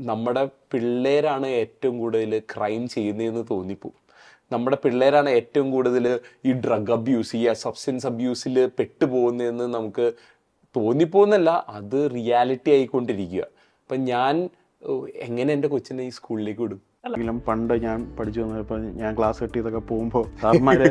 നമ്മുടെ പിള്ളേരാണ് ഏറ്റവും കൂടുതൽ ക്രൈം ചെയ്യുന്നതെന്ന് തോന്നിപ്പോവും. നമ്മുടെ പിള്ളേരാണ് ഏറ്റവും കൂടുതൽ ഈ ഡ്രഗ് അബ്യൂസ്, ഈ സബ്സ്റ്റൻസ് അബ്യൂസിൽ പെട്ടുപോകുന്നതെന്ന് നമുക്ക് തോന്നിപ്പോകുന്നല്ല, അത് റിയാലിറ്റി ആയിക്കൊണ്ടിരിക്കുക. അപ്പം ഞാൻ എങ്ങനെ എൻ്റെ കൊച്ചിനെ ഈ സ്കൂളിലേക്ക് വിടും? എങ്കിലും പണ്ട് ഞാൻ പഠിച്ചു വന്നപ്പോൾ ഞാൻ ക്ലാസ് കട്ട് ചെയ്തൊക്കെ പോകുമ്പോൾ സാർമാര്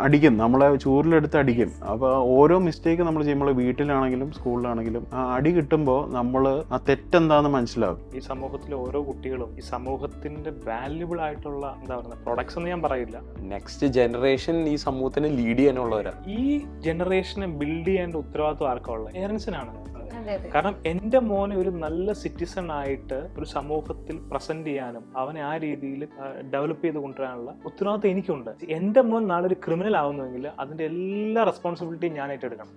അടിക്കും, നമ്മളെ ചൂരിലെടുത്ത് അടിക്കും. അപ്പോൾ ഓരോ മിസ്റ്റേക്ക് നമ്മൾ ചെയ്യുമ്പോൾ വീട്ടിലാണെങ്കിലും സ്കൂളിലാണെങ്കിലും ആ അടി കിട്ടുമ്പോൾ നമ്മൾ ആ തെറ്റെന്താണെന്ന് മനസ്സിലാവും. ഈ സമൂഹത്തിലെ ഓരോ കുട്ടികളും ഈ സമൂഹത്തിന്റെ വാല്യുബിൾ ആയിട്ടുള്ള എന്താ പറയുക പ്രൊഡക്ട്സ് എന്ന് ഞാൻ പറയില്ല, നെക്സ്റ്റ് ജനറേഷൻ ഈ സമൂഹത്തിനെ ലീഡ് ചെയ്യാനുള്ളവരാണ്. ഈ ജനറേഷനെ ബിൽഡ് ചെയ്യേണ്ട ഉത്തരവാദിത്വം ആർക്കുള്ള പേരൻസിനാണ്. കാരണം എൻ്റെ മോനെ ഒരു നല്ല സിറ്റിസൺ ആയിട്ട് ഒരു സമൂഹത്തിൽ പ്രസന്റ് ചെയ്യാനും അവനെ ആ രീതിയിൽ ഡെവലപ്പ് ചെയ്ത് കൊണ്ടുവരാനുള്ള ഉത്തരവാദിത്വം എനിക്കുണ്ട്. എൻ്റെ മോൻ നാളെ ഒരു ക്രിമിനൽ ആവുന്നുവെങ്കിൽ അതിന്റെ എല്ലാ റെസ്പോൺസിബിലിറ്റിയും ഞാൻ ഏറ്റെടുക്കണം.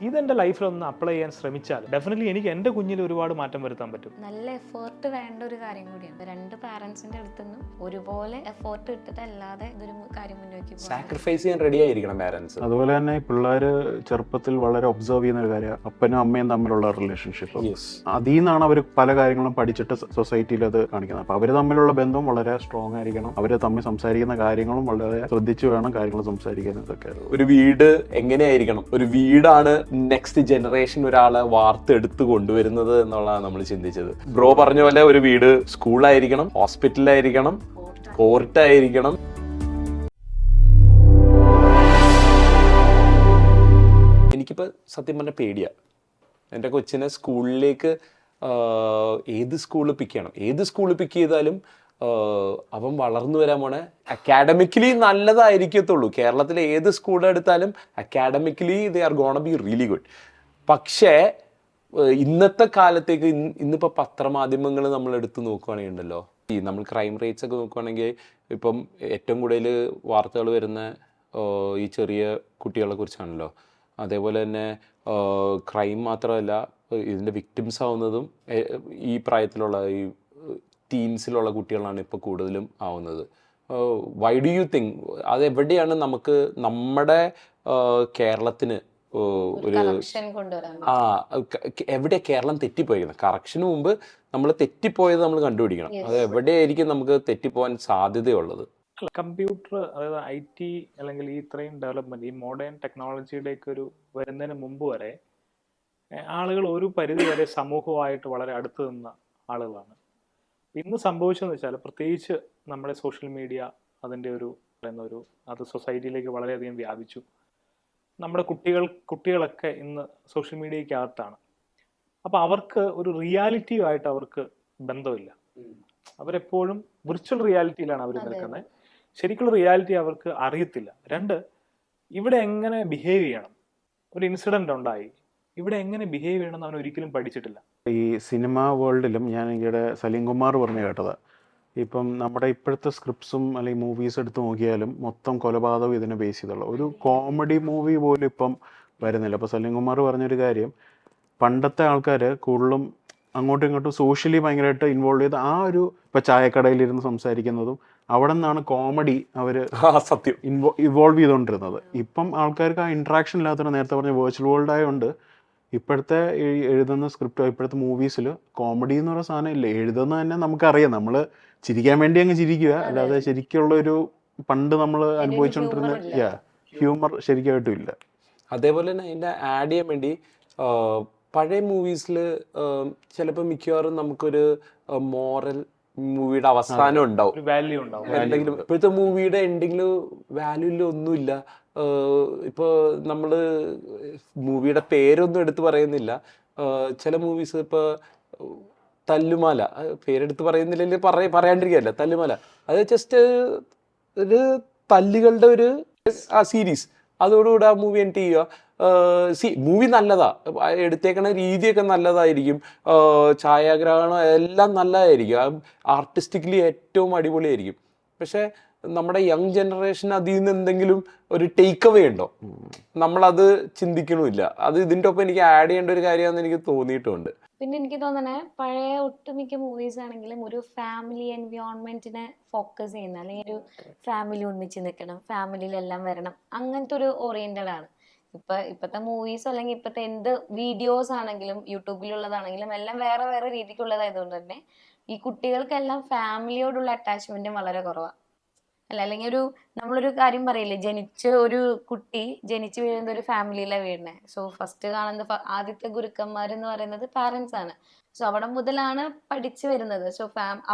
ഇതെന്റെ ലൈഫിൽ ഒന്ന് അപ്ലൈ ചെയ്യാൻ ശ്രമിച്ചാൽ ഡെഫിനറ്റ്ലി എനിക്ക് എൻ്റെ കുഞ്ഞിൽ ഒരുപാട് മാറ്റം വരുത്താൻ പറ്റും. നല്ല എഫേർട്ട് വേണ്ട ഒരു കാര്യം കൂടിയാണ്. രണ്ട് പാരന്റ്സിന്റെ അടുത്തുനിന്നും ഒരുപോലെ എഫേർട്ട് ഇട്ടിട്ടല്ലാതെ ഇതൊരു കാര്യം മുന്നോട്ട് സാക്രിഫൈസ് ചെയ്യാൻ റെഡി ആയിരിക്കണം പാരന്റ്സ്. അതുപോലെ തന്നെ പിള്ളേർ ചെറുപ്പത്തിൽ വളരെ ഒബ്സർവ് ചെയ്യുന്ന ഒരു കാര്യം അപ്പനും അമ്മയും തമ്മിലുള്ള റിലേഷൻഷിപ്പ്. അതിൽ നിന്നാണ് അവർ പല കാര്യങ്ങളും പഠിച്ചിട്ട് സൊസൈറ്റിയിൽ അത് കാണിക്കുന്നത്. അപ്പൊ അവർ തമ്മിലുള്ള ബന്ധം വളരെ സ്ട്രോങ് ആയിരിക്കണം. അവർ തമ്മിൽ സംസാരിക്കുന്ന കാര്യങ്ങളും വളരെ ശ്രദ്ധിച്ചു വേണം കാര്യങ്ങൾ സംസാരിക്കാൻ. ഇതൊക്കെ ഒരു വീട് എങ്ങനെയായിരിക്കണം, ഒരു വീടാണ് നെക്സ്റ്റ് ജനറേഷൻ ഒരാളെ വാർത്തെടുത്ത് കൊണ്ടുവരുന്നത് എന്നുള്ളതാണ് നമ്മൾ ചിന്തിച്ചത്. ബ്രോ പറഞ്ഞ പോലെ ഒരു വീട് സ്കൂളായിരിക്കണം, ഹോസ്പിറ്റലായിരിക്കണം, കോർട്ടായിരിക്കണം. എനിക്കിപ്പോൾ സത്യം പറഞ്ഞാൽ പേടിയാണ് എൻ്റെ കൊച്ചിനെ സ്കൂളിലേക്ക് ഏത് സ്കൂളിൽ പിക്ക് ചെയ്യണം. ഏത് സ്കൂളിൽ പിക്ക് ചെയ്താലും അവൻ വളർന്നു വരാൻ പോണെ അക്കാഡമിക്കലി നല്ലതായിരിക്കത്തുള്ളൂ. കേരളത്തിലെ ഏത് സ്കൂൾ എടുത്താലും academically they are gonna be really good. പക്ഷേ ഇന്നത്തെ കാലത്തേക്ക് ഇന്നിപ്പോൾ പത്രമാധ്യമങ്ങൾ നമ്മൾ എടുത്ത് നോക്കുകയാണെങ്കിൽ ഉണ്ടല്ലോ, ഈ നമ്മൾ ക്രൈം റേറ്റ്സ് ഒക്കെ നോക്കുകയാണെങ്കിൽ ഇപ്പം ഏറ്റവും കൂടുതൽ വാർത്തകൾ വരുന്ന ഈ ചെറിയ കുട്ടികളെ കുറിച്ചാണല്ലോ. അതേപോലെ തന്നെ ക്രൈം മാത്രമല്ല, ഇതിൻ്റെ വിക്ടിംസ് ആവുന്നതും ഈ പ്രായത്തിലുള്ള ഈ ടീൻസിലുള്ള കുട്ടികളാണ് ഇപ്പോൾ കൂടുതലും ആവുന്നത്. വൈ ഡു യു തിങ്ക് അതെവിടെയാണ് നമുക്ക് നമ്മുടെ കേരളത്തിന് ഒരു എവിടെ കേരളം തെറ്റിപ്പോയിരിക്കുന്നത്? കറക്ഷന് മുമ്പ് നമ്മൾ തെറ്റിപ്പോയത് നമ്മൾ കണ്ടുപിടിക്കണം. അത് എവിടെയായിരിക്കും നമുക്ക് തെറ്റിപ്പോകാൻ സാധ്യതയുള്ളത്? കമ്പ്യൂട്ടർ, അതായത് IT അല്ലെങ്കിൽ ഈ ഇത്രയും ഡെവലപ്മെന്റ്, ഈ മോഡേൺ ടെക്നോളജിയുടെയൊക്കെ ഒരു വരുന്നതിന് മുമ്പ് വരെ ആളുകൾ ഒരു പരിധി വരെ സമൂഹമായിട്ട് വളരെ അടുത്ത് നിന്ന ആളുകളാണ്. ഇന്ന് സംഭവിച്ചതെന്ന് വെച്ചാൽ പ്രത്യേകിച്ച് നമ്മുടെ സോഷ്യൽ മീഡിയ അതിൻ്റെ ഒരു അത് സൊസൈറ്റിയിലേക്ക് വളരെയധികം വ്യാപിച്ചു. നമ്മുടെ കുട്ടികളൊക്കെ ഇന്ന് സോഷ്യൽ മീഡിയക്കകത്താണ്. അപ്പോൾ അവർക്ക് ഒരു റിയാലിറ്റിയുമായിട്ട് അവർക്ക് ബന്ധമില്ല. അവരെപ്പോഴും വിർച്വൽ റിയാലിറ്റിയിലാണ് അവർ നിൽക്കുന്നത്. ശരിക്കുള്ള റിയാലിറ്റി അവർക്ക് അറിയത്തില്ല. രണ്ട്, ഇവിടെ എങ്ങനെ ബിഹേവ് ചെയ്യണം, ഒരു ഇൻസിഡന്റ് ഉണ്ടായി, ഇവിടെ എങ്ങനെ ബിഹേവ് ചെയ്യണമെന്ന് അവൻ ഒരിക്കലും പഠിച്ചിട്ടില്ല. ഈ സിനിമാ വേൾഡിലും ഞാൻ ഈയിടെ സലീം കുമാർ പറഞ്ഞു കേട്ടത്, ഇപ്പം നമ്മുടെ ഇപ്പോഴത്തെ സ്ക്രിപ്റ്റ്സും അല്ലെങ്കിൽ മൂവീസ് എടുത്ത് നോക്കിയാലും മൊത്തം കൊലപാതകം ഇതിനെ ബേസ് ചെയ്തുള്ള ഒരു കോമഡി മൂവി പോലും ഇപ്പം വരുന്നില്ല. അപ്പോൾ സലീം കുമാർ പറഞ്ഞൊരു കാര്യം, പണ്ടത്തെ ആൾക്കാർ കൂടുതലും അങ്ങോട്ടും ഇങ്ങോട്ടും സോഷ്യലി ഭയങ്കരമായിട്ട് ഇൻവോൾവ് ചെയ്ത് ആ ഒരു ഇപ്പം ചായക്കടയിലിരുന്ന് സംസാരിക്കുന്നതും അവിടെ നിന്നാണ് കോമഡി അവർ സത്യം ഇവോൾവ് ചെയ്തുകൊണ്ടിരുന്നത്. ഇപ്പം ആൾക്കാർക്ക് ആ ഇൻട്രാക്ഷൻ ഇല്ലാത്തത്, നേരത്തെ പറഞ്ഞ വെർച്വൽ വേൾഡ് ആയതുകൊണ്ട് ഇപ്പോഴത്തെ എഴുതുന്ന സ്ക്രിപ്റ്റ്, ഇപ്പോഴത്തെ മൂവീസിൽ കോമഡി എന്ന് പറയുന്ന സാധനം ഇല്ല. എഴുതുന്നത് തന്നെ നമുക്കറിയാം, നമ്മൾ ചിരിക്കാൻ വേണ്ടി അങ്ങ് ചിരിക്കുക, അല്ലാതെ ശരിക്കുള്ള ഒരു പണ്ട് നമ്മൾ അനുഭവിച്ചുകൊണ്ടിരുന്ന ഹ്യൂമർ ശരിക്കായിട്ടും ഇല്ല. അതേപോലെ തന്നെ അതിൻ്റെ ആഡ് ചെയ്യാൻ വേണ്ടി പഴയ മൂവീസിൽ ചിലപ്പോൾ മിക്കവാറും നമുക്കൊരു മോറൽ മൂവിയുടെ അവസാനം ഉണ്ടാവും, വാല്യൂ ഉണ്ടാവും എന്തെങ്കിലും. ഇപ്പോഴത്തെ മൂവിയുടെ എൻഡിങ്ങിൽ വാല്യൂല് ഒന്നുമില്ല. ഇപ്പോൾ നമ്മൾ മൂവിയുടെ പേരൊന്നും എടുത്ത് പറയുന്നില്ല. ചില മൂവീസ് ഇപ്പോൾ തല്ലുമാല, പേരെടുത്ത് പറയുന്നില്ലെങ്കിൽ പറയാണ്ടിരിക്കുകയല്ല, തല്ലുമാല അത് ജസ്റ്റ് ഒരു തല്ലുകളുടെ ഒരു സീരീസ്, അതോടുകൂടി ആ മൂവി എൻഡ് ചെയ്യുക. മൂവി നല്ലതാ, എടുത്തേക്കണ രീതിയൊക്കെ നല്ലതായിരിക്കും, ഛായാഗ്രഹണം എല്ലാം നല്ലതായിരിക്കും, ആർട്ടിസ്റ്റിക്കലി ഏറ്റവും അടിപൊളിയായിരിക്കും. പക്ഷെ നമ്മുടെ യങ് ജനറേഷൻ അതിൽ നിന്ന് എന്തെങ്കിലും ഒരു ടേക്ക് അവേ ഉണ്ടോ, നമ്മളത് ചിന്തിക്കണമില്ല. അത് ഇതിൻ്റെ ഒപ്പം എനിക്ക് ആഡ് ചെയ്യേണ്ട ഒരു കാര്യമാണെന്ന് എനിക്ക് തോന്നിയിട്ടുണ്ട്. പിന്നെ എനിക്ക് തോന്നണേ പഴയ ഒട്ടുമിക്ക മൂവീസ് ആണെങ്കിലും ഒരു ഫാമിലി എൻവയോൺമെന്റിനെ ഫോക്കസ് ചെയ്യുന്ന, അല്ലെങ്കിൽ ഒരു ഫാമിലി ഒന്നിച്ച് നിൽക്കണം, ഫാമിലിയിലെല്ലാം വരണം, അങ്ങനത്തെ ഒരു ഓറിയന്റഡ് ആണ്. ഇപ്പത്തെ മൂവീസ് അല്ലെങ്കിൽ ഇപ്പത്തെ എന്ത് വീഡിയോസ് ആണെങ്കിലും യൂട്യൂബിലുള്ളതാണെങ്കിലും എല്ലാം വേറെ വേറെ രീതിക്കുള്ളതായതുകൊണ്ട് തന്നെ ഈ കുട്ടികൾക്കെല്ലാം ഫാമിലിയോടുള്ള അറ്റാച്ച്മെന്റും വളരെ കുറവാണ്. അല്ലെങ്കിൽ നമ്മളൊരു കാര്യം പറയില്ലേ, ഒരു കുട്ടി ജനിച്ചു വീഴുന്ന ഒരു ഫാമിലിയിലാണ് വീഴുന്നത്. സോ ഫസ്റ്റ് കാണുന്ന ആദ്യത്തെ ഗുരുക്കന്മാരെന്ന് പറയുന്നത് പാരന്റ്സ് ആണ്. സോ അവിടെ മുതലാണ് പഠിച്ചു വരുന്നത്. സോ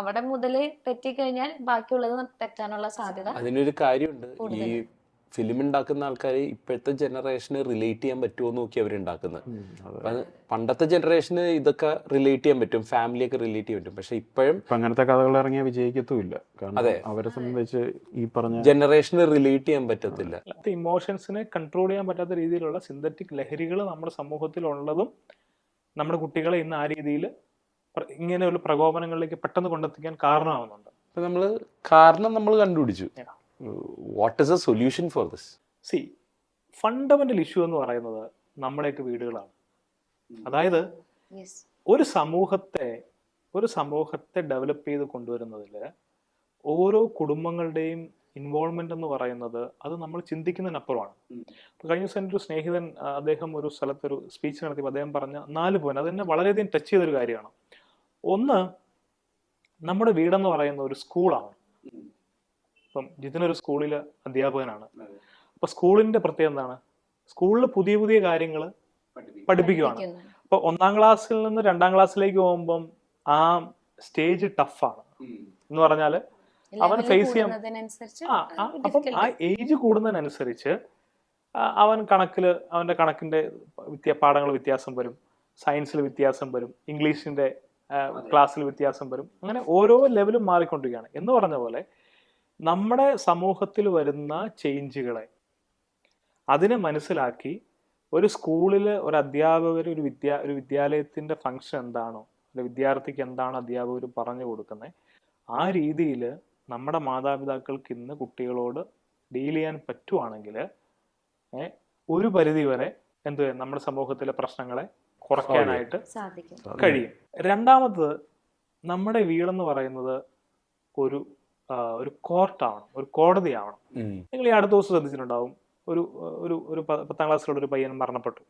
അവിടെ മുതൽ തെറ്റിക്കഴിഞ്ഞാൽ ബാക്കിയുള്ളത് തെറ്റാനുള്ള സാധ്യത അതിനൊരു കാര്യമുണ്ട്. ഈ ഫിലിം ഉണ്ടാക്കുന്ന ആൾക്കാർ ഇപ്പോഴത്തെ ജനറേഷന് റിലേറ്റ് ചെയ്യാൻ പറ്റുമോ എന്ന് നോക്കി അവരുണ്ടാക്കുന്നത്. പണ്ടത്തെ ജനറേഷന് ഇതൊക്കെ റിലേറ്റ് ചെയ്യാൻ പറ്റും, ഫാമിലിയൊക്കെ റിലേറ്റ് ചെയ്യാൻ പറ്റും. പക്ഷെ ഇപ്പോഴും അങ്ങനത്തെ കഥകൾ ഇറങ്ങിയ വിജയിക്കത്തുമില്ല. കാരണം അവരെ സംബന്ധിച്ച് ഈ പറഞ്ഞ ജനറേഷന് റിലേറ്റ് ചെയ്യാൻ പറ്റത്തില്ല. ഇമോഷൻസിനെ കൺട്രോൾ ചെയ്യാൻ പറ്റാത്ത രീതിയിലുള്ള സിന്തറ്റിക് ലഹരികൾ നമ്മുടെ സമൂഹത്തിൽ ഉള്ളതും നമ്മുടെ കുട്ടികളെ ഇന്ന് ആ രീതിയിൽ ഇങ്ങനെയുള്ള പ്രകോപനങ്ങളിലേക്ക് പെട്ടെന്ന് കൊണ്ടെത്തിക്കാൻ കാരണമാവുന്നുണ്ട്. കാരണം നമ്മൾ കണ്ടുപിടിച്ചു. What is A solution for this? Fundamental issue എന്ന് പറയുന്നത് നമ്മുടെയൊക്കെ വീടുകളാണ്. അതായത് ഒരു സമൂഹത്തെ ഡെവലപ്പ് ചെയ്ത് കൊണ്ടുവരുന്നതിൽ ഓരോ കുടുംബങ്ങളുടെയും ഇൻവോൾവ്മെന്റ് എന്ന് പറയുന്നത് അത് നമ്മൾ ചിന്തിക്കുന്നതിനപ്പുറമാണ്. കഴിഞ്ഞ ദിവസം എൻ്റെ ഒരു സ്നേഹിതൻ, അദ്ദേഹം ഒരു സ്ഥലത്തൊരു സ്പീച്ച് നടത്തിയപ്പോൾ അദ്ദേഹം പറഞ്ഞ 4 പോയിന്റ് അതെന്നെ വളരെയധികം ടച്ച് ചെയ്തൊരു കാര്യമാണ്. ഒന്ന്, നമ്മുടെ വീടെന്ന് പറയുന്ന ഒരു സ്കൂളാണ്. ഇപ്പം ജിതിനൊരു സ്കൂളിൽ അധ്യാപകനാണ്. അപ്പൊ സ്കൂളിന്റെ പ്രത്യേകത എന്താണ്? സ്കൂളിൽ പുതിയ പുതിയ കാര്യങ്ങൾ പഠിപ്പിക്കുകയാണ്. അപ്പൊ 1ാം ക്ലാസ്സിൽ നിന്ന് 2ാം ക്ലാസ്സിലേക്ക് പോകുമ്പം ആ സ്റ്റേജ് ടഫാണ് എന്ന് പറഞ്ഞാല് അവൻ ഫേസ് ചെയ്യാൻ അപ്പം ആ ഏജ് കൂടുന്നതിനനുസരിച്ച് അവന്റെ കണക്കിന്റെ പാഠങ്ങൾ വ്യത്യാസം വരും, സയൻസിൽ വ്യത്യാസം വരും, ഇംഗ്ലീഷിന്റെ ക്ലാസ്സിൽ വ്യത്യാസം വരും. അങ്ങനെ ഓരോ ലെവലും മാറിക്കൊണ്ടിരിക്കുകയാണ്. എന്ന് പറഞ്ഞ പോലെ നമ്മുടെ സമൂഹത്തിൽ വരുന്ന ചേഞ്ചുകളെ അതിനെ മനസ്സിലാക്കി ഒരു സ്കൂളിൽ ഒരു അധ്യാപകർ ഒരു വിദ്യാലയത്തിന്റെ ഫംഗ്ഷൻ എന്താണോ, ഒരു വിദ്യാർത്ഥിക്ക് എന്താണോ അധ്യാപകർ പറഞ്ഞു കൊടുക്കുന്നത്, ആ രീതിയിൽ നമ്മുടെ മാതാപിതാക്കൾക്ക് ഇന്ന് കുട്ടികളോട് ഡീൽ ചെയ്യാൻ പറ്റുവാണെങ്കിൽ ഒരു പരിധി വരെ നമ്മുടെ സമൂഹത്തിലെ പ്രശ്നങ്ങളെ കുറയ്ക്കാനായിട്ട് കഴിയും. രണ്ടാമത്, നമ്മുടെ വീടെന്ന് പറയുന്നത് ഒരു കോർട്ടാവണം, ഒരു കോടതിയാവണം. നിങ്ങൾ ഈ അടുത്ത ദിവസം ശ്രദ്ധിച്ചിട്ടുണ്ടാവും, ഒരു 10ാം ക്ലാസ്സിലുള്ള ഒരു പയ്യൻ മരണപ്പെട്ടു.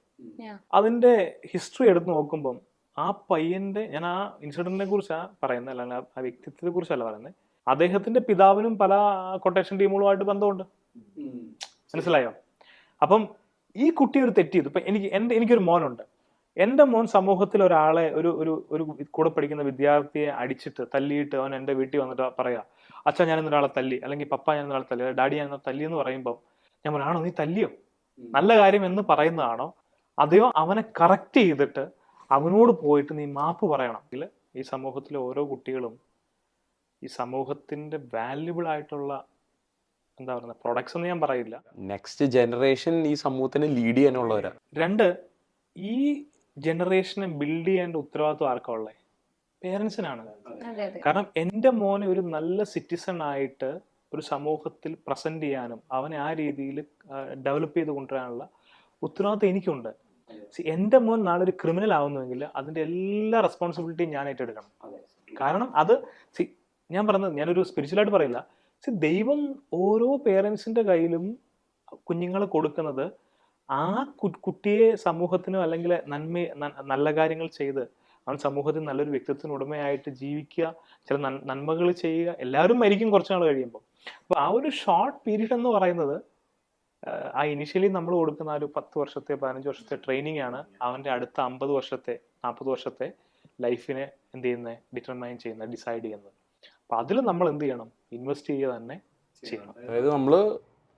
അതിന്റെ ഹിസ്റ്ററി എടുത്ത് നോക്കുമ്പം ആ പയ്യന്റെ, ഞാൻ ആ ഇൻസിഡന്റിനെ കുറിച്ചാണ് പറയുന്നത്, അല്ലെങ്കിൽ ആ വ്യക്തിത്വത്തെ കുറിച്ചല്ല പറയുന്നത്, അദ്ദേഹത്തിന്റെ പിതാവിനും പല കൊട്ടേഷൻ ടീമുകളുമായിട്ട് ബന്ധമുണ്ട്. മനസ്സിലായോ? അപ്പം ഈ കുട്ടി ഒരു തെറ്റ് ചെയ്തു. ഇപ്പൊ എനിക്കൊരു മോനുണ്ട്. എൻ്റെ മോൻ സമൂഹത്തിൽ ഒരാളെ ഒരു കൂടെ പഠിക്കുന്ന വിദ്യാർത്ഥിയെ അടിച്ചിട്ട് തല്ലിയിട്ട് അവൻ എൻ്റെ വീട്ടിൽ വന്നിട്ട് പറയാ, അച്ഛാ ഞാൻ ഇന്നൊരാളെ തല്ലി, അല്ലെങ്കിൽ പപ്പ ഞാൻ ഇന്നൊരാളെ തല്ലി, ഡാഡി ഞാൻ ഇന്നൊരു തല്ലി എന്ന് പറയുമ്പോൾ ഞാൻ പറയാം, ആണോ നീ തല്ലിയോ, നല്ല കാര്യം എന്ന് പറയുന്നതാണോ, അതെയോ അവനെ കറക്റ്റ് ചെയ്തിട്ട് അവനോട് പോയിട്ട് നീ മാപ്പ് പറയണം? ഈ സമൂഹത്തിലെ ഓരോ കുട്ടികളും ഈ സമൂഹത്തിന്റെ വാല്യുബിൾ ആയിട്ടുള്ള എന്താ പറയുക പ്രൊഡക്ട്സ് എന്ന് ഞാൻ പറയില്ല, നെക്സ്റ്റ് ജനറേഷൻ ഈ സമൂഹത്തിനെ ലീഡ് ചെയ്യാനുള്ളവരാ. 2, ഈ ജനറേഷനെ ബിൽഡ് ചെയ്യേണ്ട ഉത്തരവാദിത്വം ആർക്കാ ഉള്ളത്? പേരൻസിനാണ്. കാരണം എൻ്റെ മോനെ ഒരു നല്ല സിറ്റിസൺ ആയിട്ട് ഒരു സമൂഹത്തിൽ പ്രസന്റ് ചെയ്യാനും അവനെ ആ രീതിയിൽ ഡെവലപ്പ് ചെയ്ത് കൊണ്ടുവരാനുള്ള ഉത്തരവാദിത്വം എനിക്കുണ്ട്. എൻ്റെ മോൻ നാളെ ഒരു ക്രിമിനൽ ആവുന്നുവെങ്കിൽ അതിന്റെ എല്ലാ റെസ്പോൺസിബിലിറ്റിയും ഞാൻ ഏറ്റെടുക്കണം. കാരണം അത് ഞാൻ പറഞ്ഞത്, ഞാനൊരു സ്പിരിച്വലായിട്ട് പറയില്ല, ദൈവം ഓരോ പേരൻസിന്റെ കയ്യിലും കുഞ്ഞുങ്ങളെ കൊടുക്കുന്നത് ആ കുട്ടിയെ സമൂഹത്തിനോ അല്ലെങ്കിൽ നല്ല കാര്യങ്ങൾ ചെയ്ത് അവൻ സമൂഹത്തിൽ നല്ലൊരു വ്യക്തിത്വത്തിന് ഉടമയായിട്ട് ജീവിക്കുക, ചില നന്മകൾ ചെയ്യുക. എല്ലാവരും മരിക്കും കുറച്ച് നാൾ കഴിയുമ്പോൾ. അപ്പൊ ആ ഒരു ഷോർട്ട് പീരീഡ് എന്ന് പറയുന്നത് ആ ഇനിഷ്യലി നമ്മൾ കൊടുക്കുന്ന ഒരു 10 വർഷത്തെ 15 വർഷത്തെ ട്രെയിനിങ് ആണ് അവന്റെ അടുത്ത 50 വർഷത്തെ 40 വർഷത്തെ ലൈഫിനെ ഡിറ്റർമൈൻ ചെയ്യുന്നത്, ഡിസൈഡ് ചെയ്യുന്നത്. അപ്പൊ അതിൽ നമ്മൾ എന്ത് ചെയ്യണം? ഇൻവെസ്റ്റ് ചെയ്യുക തന്നെ ചെയ്യണം. അതായത് നമ്മള്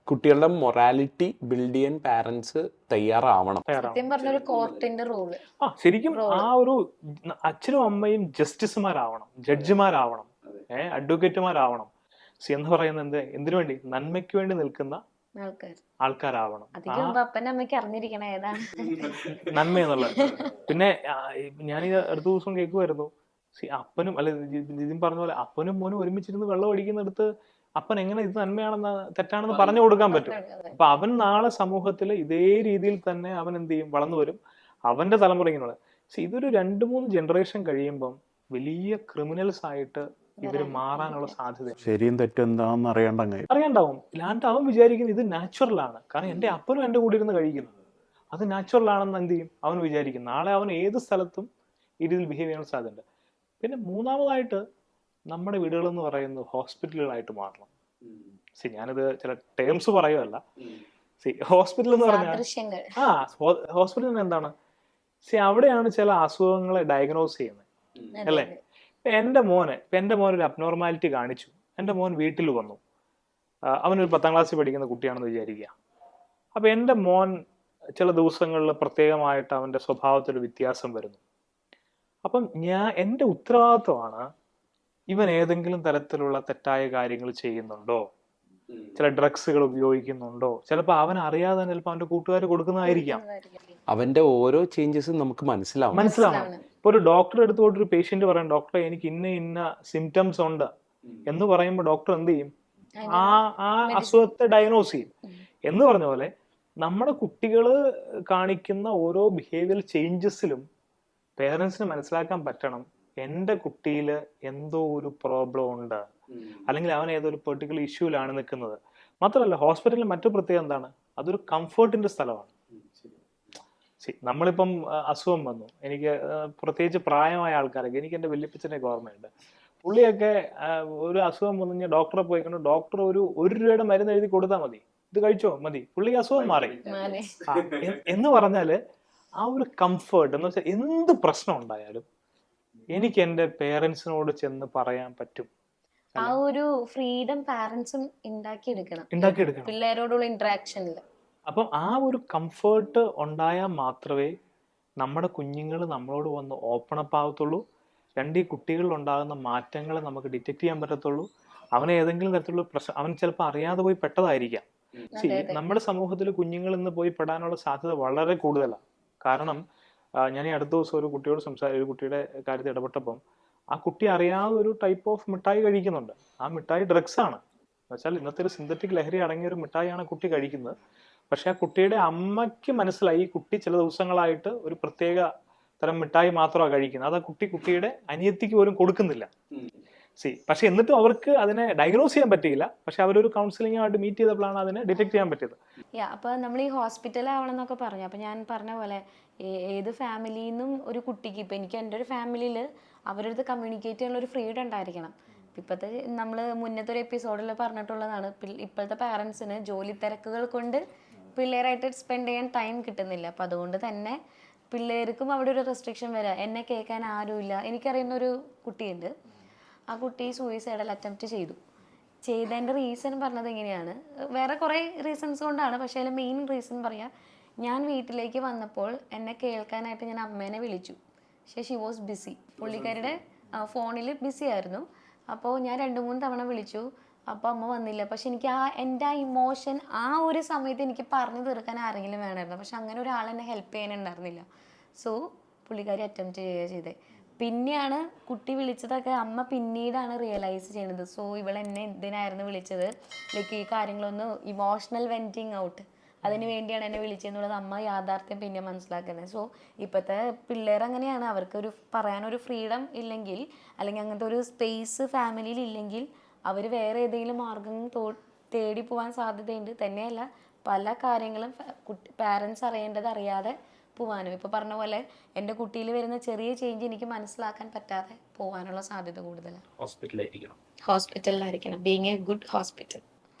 കുട്ടികളുടെ മൊറാലിറ്റി ബിൽഡ് ചെയ്യാൻ പാരന്റ്സ് തയ്യാറാവണം. ശരിക്കും ആ ഒരു അച്ഛനും അമ്മയും ജസ്റ്റിസുമാരാവണം, ജഡ്ജിമാരാവണം, അഡ്വക്കേറ്റുമാരാവണം. എന്ന് പറയുന്നത് എന്തിനു വേണ്ടി? നന്മയ്ക്ക് വേണ്ടി നിൽക്കുന്ന ആൾക്കാരാവണം. നന്മ എന്നുള്ളത്. പിന്നെ ഞാൻ അടുത്ത ദിവസം കേൾക്കുമായിരുന്നു, അപ്പനും അല്ലെ ജിതിൻ പറഞ്ഞ പോലെ അപ്പനും മോനും ഒരുമിച്ചിരുന്ന് വെള്ളം അടിക്കുന്നിടത്ത് അപ്പൻ എങ്ങനെ ഇത് നന്മയാണെന്ന് തെറ്റാണെന്ന് പറഞ്ഞു കൊടുക്കാൻ പറ്റും? അപ്പൊ അവൻ നാളെ സമൂഹത്തിൽ ഇതേ രീതിയിൽ തന്നെ അവൻ എന്ത് ചെയ്യും? വളർന്നു വരും. അവന്റെ തലമുറ ഇങ്ങനെയുള്ള ഇതൊരു 2-3 ജനറേഷൻ കഴിയുമ്പം വലിയ ക്രിമിനൽസ് ആയിട്ട് ഇവര് മാറാനുള്ള സാധ്യത. ശരിയും തെറ്റും എന്താണെന്ന് അറിയണ്ടാവും. ഇല്ലാണ്ട് അവൻ വിചാരിക്കുന്നത് ഇത് നാച്ചുറൽ ആണ്, കാരണം എന്റെ അപ്പനും എന്റെ കൂടെ ഇരുന്ന് കഴിക്കുന്നു. അത് നാച്ചുറൽ ആണെന്ന് എന്ത് ചെയ്യും അവൻ വിചാരിക്കും. നാളെ അവൻ ഏത് സ്ഥലത്തും ഈ രീതിയിൽ ബിഹേവ് ചെയ്യാൻ സാധ്യതയുണ്ട്. പിന്നെ മൂന്നാമതായിട്ട് നമ്മുടെ വീടുകളെന്ന് പറയുന്നത് ഹോസ്പിറ്റലുകളായിട്ട് മാറണം. ഞാനിത് ചില ടേംസ് പറയുമല്ല. ഹോസ്പിറ്റൽ എന്ന് പറഞ്ഞാൽ സാദൃശ്യങ്ങൾ. ഹോസ്പിറ്റലിൽ എന്താണ്, അവിടെയാണ് ചില അസുഖങ്ങളെ ഡയഗ്നോസ് ചെയ്യുന്നത്, അല്ലേ? എൻ്റെ മോൻ ഒരു അബ്നോർമാലിറ്റി കാണിച്ചു. എൻ്റെ മോൻ വീട്ടിൽ വന്നു. അവനൊരു 10ാം ക്ലാസ്സിൽ പഠിക്കുന്ന കുട്ടിയാണെന്ന് വിചാരിക്കുക. അപ്പൊ എൻ്റെ മോൻ ചില ദിവസങ്ങളിൽ പ്രത്യേകമായിട്ട് അവൻ്റെ സ്വഭാവത്തിൽ വ്യത്യാസം വരുന്നു. അപ്പം എൻ്റെ ഉത്തരവാദിത്വമാണ് ഇവൻ ഏതെങ്കിലും തരത്തിലുള്ള തെറ്റായ കാര്യങ്ങൾ ചെയ്യുന്നുണ്ടോ, ചില ഡ്രഗ്സുകൾ ഉപയോഗിക്കുന്നുണ്ടോ, ചിലപ്പോൾ അവൻ അറിയാതെ തന്നെ ചിലപ്പോൾ അവൻ്റെ കൂട്ടുകാർ കൊടുക്കുന്നതായിരിക്കാം. അവന്റെ ഓരോ ചേഞ്ചസും നമുക്ക് മനസ്സിലാവണം. ഇപ്പൊ ഒരു ഡോക്ടറെ അടുത്തോട്ട് ഒരു പേഷ്യന്റ് പറയും, ഡോക്ടറെ എനിക്ക് ഇന്ന സിംറ്റംസ് ഉണ്ട് എന്ന് പറയുമ്പോൾ ഡോക്ടർ എന്ത് ചെയ്യും? ആ അസുഖത്തെ ഡയഗ്നോസ് ചെയ്യും. എന്ന് പറഞ്ഞ പോലെ നമ്മുടെ കുട്ടികൾ കാണിക്കുന്ന ഓരോ ബിഹേവിയർ ചേഞ്ചസിലും പേരൻസിന് മനസ്സിലാക്കാൻ പറ്റണം, എൻ്റെ കുട്ടിയിൽ എന്തോ ഒരു പ്രോബ്ലം ഉണ്ട്, അല്ലെങ്കിൽ അവൻ ഏതൊരു പെർട്ടിക്കുലർ ഇഷ്യൂലാണ് നിൽക്കുന്നത്. മാത്രമല്ല ഹോസ്പിറ്റലിൽ മറ്റൊരു പ്രത്യേകത എന്താണ്, അതൊരു കംഫർട്ടിന്റെ സ്ഥലമാണ്. നമ്മളിപ്പം അസുഖം വന്നു, എനിക്ക് പ്രത്യേകിച്ച് പ്രായമായ ആൾക്കാരൊക്കെ, എനിക്ക് എൻ്റെ വല്യപ്പച്ചനെ ഓർമ്മയുണ്ട്. പുള്ളിയൊക്കെ ഒരു അസുഖം വന്നു കഴിഞ്ഞാൽ ഡോക്ടറെ പോയി കണ്ടു, ഡോക്ടർ ഒരു രൂപയുടെ മരുന്ന് എഴുതി കൊടുത്താൽ മതി, ഇത് കഴിച്ചോ മതി, പുള്ളിക്ക് അസുഖം മാറി. എന്ന് പറഞ്ഞാല് ആ ഒരു കംഫേർട്ട് എന്ന് വെച്ചാൽ എന്ത് പ്രശ്നം ഉണ്ടായാലും എനിക്ക് എൻ്റെ പേരൻസിനോട് ചെന്ന് പറയാൻ പറ്റും. ആ ഒരു ഫ്രീഡം പാരന്റ്സും ഉണ്ടാക്കിയെടുക്കണം പിള്ളേരോടുള്ള ഇന്ററാക്ഷനിൽ. അപ്പം ആ ഒരു കംഫേർട്ട് ഉണ്ടായാൽ മാത്രമേ നമ്മുടെ കുഞ്ഞുങ്ങൾ നമ്മളോട് വന്ന് ഓപ്പൺ അപ്പ് ആവത്തുള്ളൂ. ഈ കുട്ടികളിൽ ഉണ്ടാകുന്ന മാറ്റങ്ങൾ നമുക്ക് ഡിറ്റക്ട് ചെയ്യാൻ പറ്റത്തുള്ളൂ. അവനെ ഏതെങ്കിലും തരത്തിലുള്ള പ്രശ്നം അവൻ ചിലപ്പോൾ അറിയാതെ പോയി പെട്ടതായിരിക്കാം. നമ്മുടെ സമൂഹത്തിൽ കുഞ്ഞുങ്ങൾ ഇന്ന് പോയി പെടാനുള്ള സാധ്യത വളരെ കൂടുതലാണ്. കാരണം ഞാൻ ഈ അടുത്ത ദിവസം ഒരു കുട്ടിയോട് ഒരു കുട്ടിയുടെ കാര്യത്തിൽ ഇടപെട്ടപ്പം ആ കുട്ടി അറിയാതെ ഒരു ടൈപ്പ് ഓഫ് മിഠായി കഴിക്കുന്നുണ്ട്. ആ മിഠായി ഡ്രഗ്സ് ആണ്. എന്നുവെച്ചാൽ ഇന്നത്തെ ഒരു സിന്തറ്റിക് ലഹരി അടങ്ങിയ ഒരു മിഠായിയാണ് കുട്ടി കഴിക്കുന്നത്. പക്ഷെ ആ കുട്ടിയുടെ അമ്മയ്ക്ക് മനസ്സിലായി ഈ കുട്ടി ചില ദിവസങ്ങളായിട്ട് ഒരു പ്രത്യേക തരം മിഠായി മാത്രമാണ് കഴിക്കുന്നത്. അത് ആ കുട്ടിയുടെ അനിയത്തിക്ക് പോലും കൊടുക്കുന്നില്ല. പക്ഷെ എന്നിട്ടും അവർക്ക് അതിനെ ഡയഗ്നോസ് ചെയ്യാൻ പറ്റിയില്ല. പക്ഷെ അവരൊരു കൗൺസിലിംഗുമായിട്ട് മീറ്റ് ചെയ്തപ്പോഴാണ് അതിനെ ഡിറ്റക്ട് ചെയ്യാൻ പറ്റിയത്. അപ്പൊ നമ്മൾ ഈ ഹോസ്പിറ്റലാവണം എന്നൊക്കെ പറഞ്ഞു. അപ്പൊ ഞാൻ പറഞ്ഞ പോലെ ഏത് ഫാമിലിയിൽ നിന്നും ഒരു കുട്ടിക്ക്, ഇപ്പൊ എനിക്ക് എൻ്റെ ഒരു ഫാമിലിയിൽ അവരടുത്ത് കമ്മ്യൂണിക്കേറ്റ് ചെയ്യാനുള്ള ഒരു ഫ്രീഡം ഉണ്ടായിരിക്കണം. ഇപ്പോഴത്തെ നമ്മൾ മുന്നത്തെ ഒരു എപ്പിസോഡിൽ പറഞ്ഞിട്ടുള്ളതാണ്, ഇപ്പോഴത്തെ പാരൻസിന് ജോലി തിരക്കുകൾ കൊണ്ട് പിള്ളേരായിട്ട് സ്പെൻഡ് ചെയ്യാൻ ടൈം കിട്ടുന്നില്ല. അപ്പം അതുകൊണ്ട് തന്നെ പിള്ളേർക്കും അവിടെ ഒരു റെസ്ട്രിക്ഷൻ വരിക. എന്നെ കേൾക്കാൻ ആരുമില്ല. എനിക്കറിയുന്ന ഒരു കുട്ടിയുണ്ട്, ആ കുട്ടി സൂയിസൈഡൽ അറ്റംപ്റ്റ് ചെയ്തതിൻ്റെ റീസൺ പറഞ്ഞത് എങ്ങനെയാണ്, വേറെ കുറേ റീസൺസ് കൊണ്ടാണ്, പക്ഷേ അതിൽ മെയിൻ റീസൺ പറയാം, ഞാൻ വീട്ടിലേക്ക് വന്നപ്പോൾ എന്നെ കേൾക്കാനായിട്ട് ഞാൻ അമ്മേനെ വിളിച്ചു. പക്ഷേ ഷി വാസ് ബിസി, പുള്ളിക്കാരുടെ ഫോണിൽ ബിസി ആയിരുന്നു. അപ്പോൾ ഞാൻ 2-3 തവണ വിളിച്ചു, അപ്പോൾ അമ്മ വന്നില്ല. പക്ഷെ എനിക്ക് എൻ്റെ ആ ഇമോഷൻ ആ ഒരു സമയത്ത് എനിക്ക് പറഞ്ഞു തീർക്കാൻ ആരെങ്കിലും വേണമായിരുന്നു. പക്ഷെ അങ്ങനെ ഒരാൾ എന്നെ ഹെൽപ്പ് ചെയ്യാനുണ്ടായിരുന്നില്ല. സോ പുള്ളിക്കാരി അറ്റംപ്റ്റ് ചെയ്തേ. പിന്നെയാണ് കുട്ടി വിളിച്ചതൊക്കെ അമ്മ പിന്നീടാണ് റിയലൈസ് ചെയ്യുന്നത്. സോ ഇവളെന്നെ എന്തിനായിരുന്നു വിളിച്ചത്, ലൈക്ക് ഈ കാര്യങ്ങളൊന്ന് ഇമോഷണൽ വെൻറ്റിങ് ഔട്ട് അതിന് വേണ്ടിയാണ് എന്നെ വിളിച്ചതെന്നുള്ളത് അമ്മ യാഥാർത്ഥ്യം പിന്നെ മനസ്സിലാക്കുന്നത്. സോ ഇപ്പോഴത്തെ പിള്ളേർ അങ്ങനെയാണ്, അവർക്കൊരു പറയാനൊരു ഫ്രീഡം ഇല്ലെങ്കിൽ, അല്ലെങ്കിൽ അങ്ങനത്തെ ഒരു സ്പേസ് ഫാമിലിയിൽ ഇല്ലെങ്കിൽ അവർ വേറെ ഏതെങ്കിലും മാർഗം തേടി പോകാൻ സാധ്യതയുണ്ട്. തന്നെയല്ല പല കാര്യങ്ങളും പാരൻസ് അറിയാതെ പോകാനും, ഇപ്പോൾ പറഞ്ഞ പോലെ എൻ്റെ കുട്ടിയിൽ വരുന്ന ചെറിയ ചേഞ്ച് എനിക്ക് മനസ്സിലാക്കാൻ പറ്റാതെ പോകാനുള്ള സാധ്യത കൂടുതലാണ്. ഹോസ്പിറ്റലിലായിരിക്കണം, ബീങ് എ ഗുഡ് ഹോസ്പിറ്റൽ.